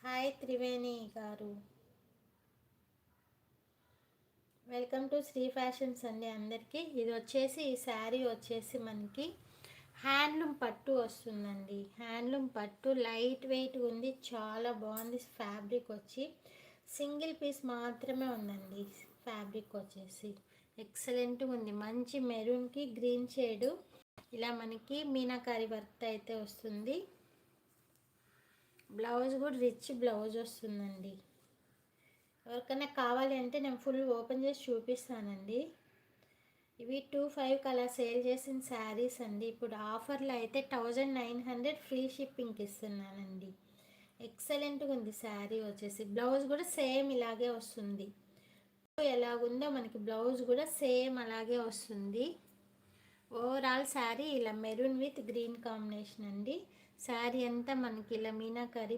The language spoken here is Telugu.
హాయ్ త్రివేణి గారు, వెల్కమ్ టు శ్రీ ఫ్యాషన్స్ అండి. అందరికీ ఇది వచ్చేసి ఈ శారీ వచ్చేసి మనకి హ్యాండ్లూమ్ పట్టు వస్తుందండి. హ్యాండ్లూమ్ పట్టు లైట్ వెయిట్ ఉంది, చాలా బాగుంది. ఫ్యాబ్రిక్ వచ్చి సింగిల్ పీస్ మాత్రమే ఉందండి. ఫ్యాబ్రిక్ వచ్చేసి ఎక్సలెంట్గా ఉంది. మంచి మెరూన్కి గ్రీన్ షేడు ఇలా మనకి మీనాకారి వర్క్ అయితే వస్తుంది. బ్లౌజ్ కూడా రిచ్ బ్లౌజ్ వస్తుందండి. ఎవరికైనా కావాలి అంటే నేను ఫుల్ ఓపెన్ చేసి చూపిస్తానండి. ఇవి 2500 అలా సేల్ చేసిన శారీస్ అండి. ఇప్పుడు ఆఫర్లో అయితే 1900 ఫ్రీ షిప్పింగ్కి ఇస్తున్నానండి. ఎక్సలెంట్గా ఉంది శారీ వచ్చేసి. బ్లౌజ్ కూడా సేమ్ ఇలాగే వస్తుంది. ఎలాగుందో మనకి బ్లౌజ్ కూడా సేమ్ అలాగే వస్తుంది. ఓవరాల్ శారీ ఇలా మెరూన్ విత్ గ్రీన్ కాంబినేషన్ అండి. శారీ అంతా మనకి ఇలా మీనాకరి